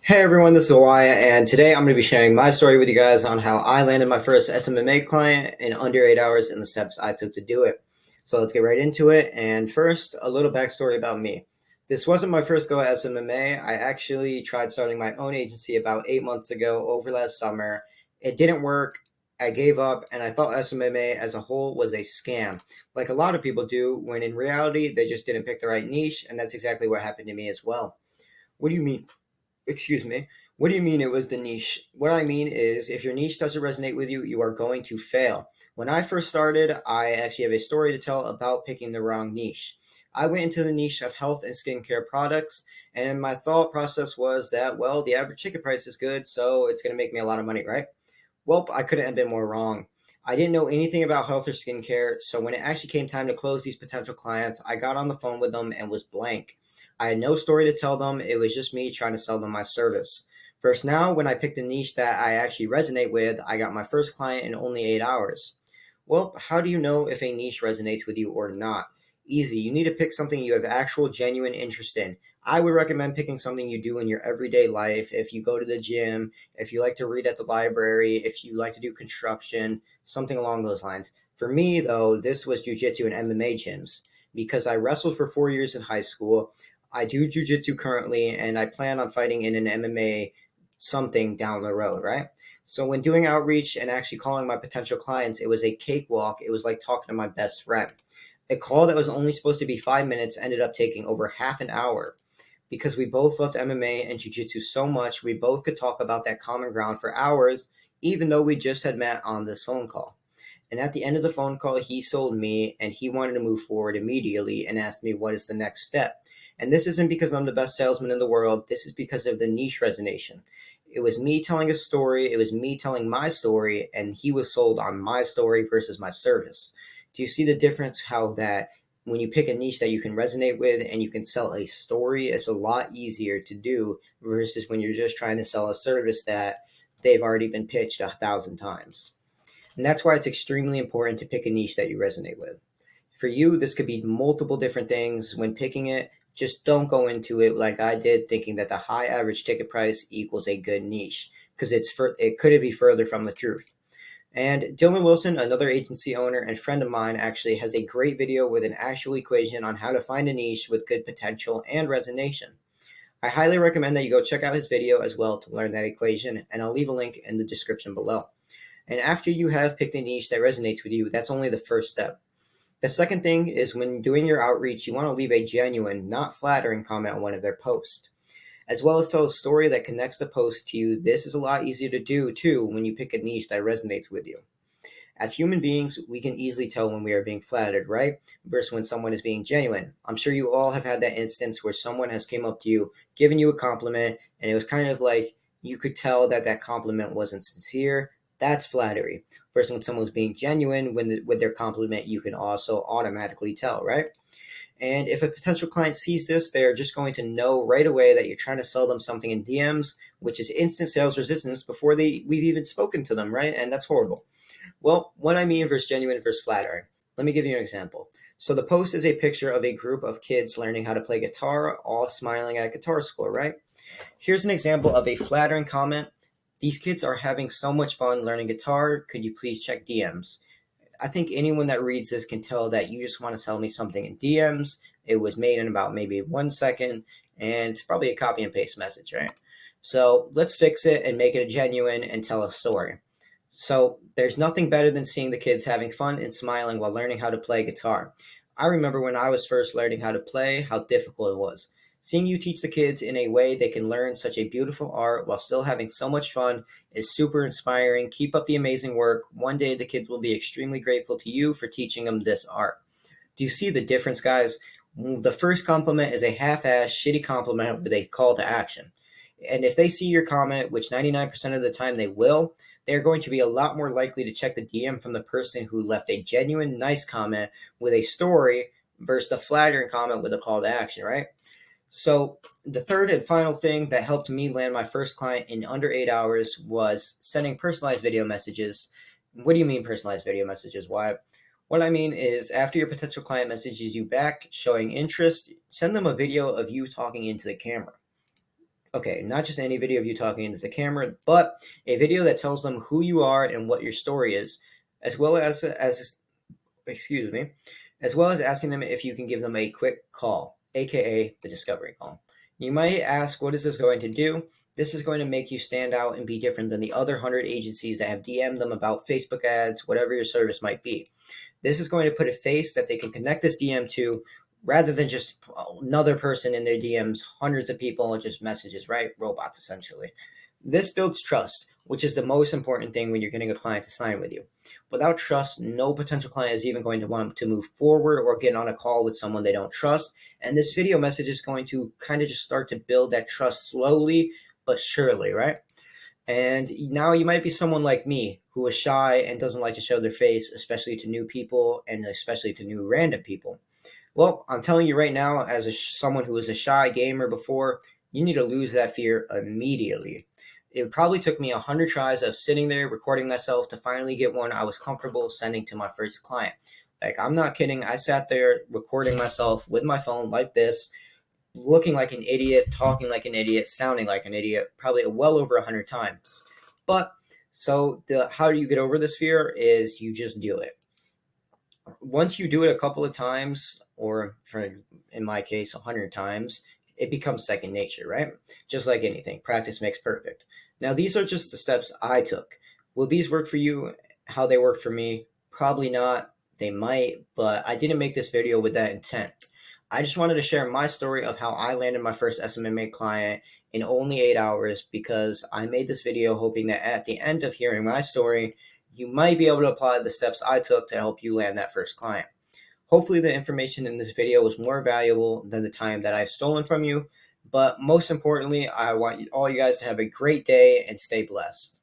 Hey everyone, this is Wyatt, and today I'm going to be sharing my story with you guys on how I landed my first SMMA client in under 8 hours and the steps I took to do it. So let's get right into it. And first, a little backstory about me. This wasn't my first go at SMMA. I actually tried starting my own agency about 8 months ago over last summer. It didn't work. I gave up, and I thought SMMA as a whole was a scam, like a lot of people do, when in reality, they just didn't pick the right niche, and that's exactly what happened to me as well. What do you mean? Excuse me. What do you mean it was the niche? What I mean is, if your niche doesn't resonate with you, you are going to fail. When I first started, I actually have a story to tell about picking the wrong niche. I went into the niche of health and skincare products, and my thought process was that, well, the average ticket price is good, so it's going to make me a lot of money, right? Well, I couldn't have been more wrong. I didn't know anything about health or skincare, so when it actually came time to close these potential clients, I got on the phone with them and was blank. I had no story to tell them, it was just me trying to sell them my service. First, now, when I picked a niche that I actually resonate with, I got my first client in only 8 hours. Well, how do you know if a niche resonates with you or not? Easy. You need to pick something you have actual genuine interest in. I would recommend picking something you do in your everyday life. If you go to the gym, if you like to read at the library, if you like to do construction, something along those lines. For me, though, this was jujitsu and MMA gyms because I wrestled for 4 years in high school. I do jujitsu currently, and I plan on fighting in an MMA something down the road, right? So when doing outreach and actually calling my potential clients, it was a cakewalk. It was like talking to my best friend. A call that was only supposed to be 5 minutes ended up taking over half an hour because we both loved MMA and jiu-jitsu so much, we both could talk about that common ground for hours, even though we just had met on this phone call. And at the end of the phone call, he sold me and he wanted to move forward immediately and asked me what is the next step. And this isn't because I'm the best salesman in the world. This is because of the niche resonation. It was me telling a story. It was me telling my story, and he was sold on my story versus my service. Do you see the difference? How that when you pick a niche that you can resonate with and you can sell a story, it's a lot easier to do versus when you're just trying to sell a service that they've already been pitched 1,000 times. And that's why it's extremely important to pick a niche that you resonate with. For you, this could be multiple different things. When picking it, just don't go into it like I did, thinking that the high average ticket price equals a good niche, because it could be further from the truth. And Dylan Wilson, another agency owner and friend of mine, actually has a great video with an actual equation on how to find a niche with good potential and resonation. I highly recommend that you go check out his video as well to learn that equation, and I'll leave a link in the description below. And after you have picked a niche that resonates with you, that's only the first step. The second thing is when doing your outreach, you want to leave a genuine, not flattering comment on one of their posts, as well as tell a story that connects the post to you. This is a lot easier to do too when you pick a niche that resonates with you. As human beings, we can easily tell when we are being flattered, right? Versus when someone is being genuine. I'm sure you all have had that instance where someone has came up to you, given you a compliment, and it was kind of like you could tell that that compliment wasn't sincere. That's flattery. Versus when someone's being genuine with their compliment, you can also automatically tell, right? And if a potential client sees this, they're just going to know right away that you're trying to sell them something in DMs, which is instant sales resistance before we've even spoken to them, right? And that's horrible. Well, what I mean versus genuine versus flattering. Let me give you an example. So the post is a picture of a group of kids learning how to play guitar, all smiling at guitar school, right? Here's an example of a flattering comment. These kids are having so much fun learning guitar. Could you please check DMs? I think anyone that reads this can tell that you just want to sell me something in DMs. It was made in about maybe 1 second, and it's probably a copy and paste message, right? So let's fix it and make it a genuine and tell a story. So there's nothing better than seeing the kids having fun and smiling while learning how to play guitar. I remember when I was first learning how to play, how difficult it was. Seeing you teach the kids in a way they can learn such a beautiful art while still having so much fun is super inspiring. Keep up the amazing work. One day the kids will be extremely grateful to you for teaching them this art. Do you see the difference, guys? The first compliment is a half-assed, shitty compliment with a call to action. And if they see your comment, which 99% of the time they will, they're going to be a lot more likely to check the DM from the person who left a genuine, nice comment with a story versus the flattering comment with a call to action, right? So the third and final thing that helped me land my first client in under 8 hours was sending personalized video messages. What do you mean personalized video messages? Why? What I mean is after your potential client messages you back showing interest, send them a video of you talking into the camera. Okay, not just any video of you talking into the camera, but a video that tells them who you are and what your story is, as well as excuse me, as well as asking them if you can give them a quick call, aka the discovery call. You might ask, what is this going to do? This is going to make you stand out and be different than the other 100 agencies that have DM'd them about Facebook ads, whatever your service might be. This is going to put a face that they can connect this DM to rather than just another person in their DMs, hundreds of people, just messages, right? Robots, essentially. This builds trust, which is the most important thing when you're getting a client to sign with you. Without trust, no potential client is even going to want to move forward or get on a call with someone they don't trust. And this video message is going to kind of just start to build that trust slowly but surely, right? And now you might be someone like me who is shy and doesn't like to show their face, especially to new people and especially to new random people. Well, I'm telling you right now, as someone who was a shy gamer before, you need to lose that fear immediately. It probably took me 100 tries of sitting there recording myself to finally get one I was comfortable sending to my first client. Like, I'm not kidding. I sat there recording myself with my phone like this, looking like an idiot, talking like an idiot, sounding like an idiot, probably well over 100 times. But so the how do you get over this fear is you just do it. Once you do it a couple of times, or for in my case 100 times, it becomes second nature, right? Just like anything, practice makes perfect. Now these are just the steps I took. Will these work for you how they work for me? Probably not. They might, but I didn't make this video with that intent. I just wanted to share my story of how I landed my first SMMA client in only 8 hours, because I made this video hoping that at the end of hearing my story, you might be able to apply the steps I took to help you land that first client. Hopefully the information in this video was more valuable than the time that I've stolen from you, but most importantly, I want all you guys to have a great day and stay blessed.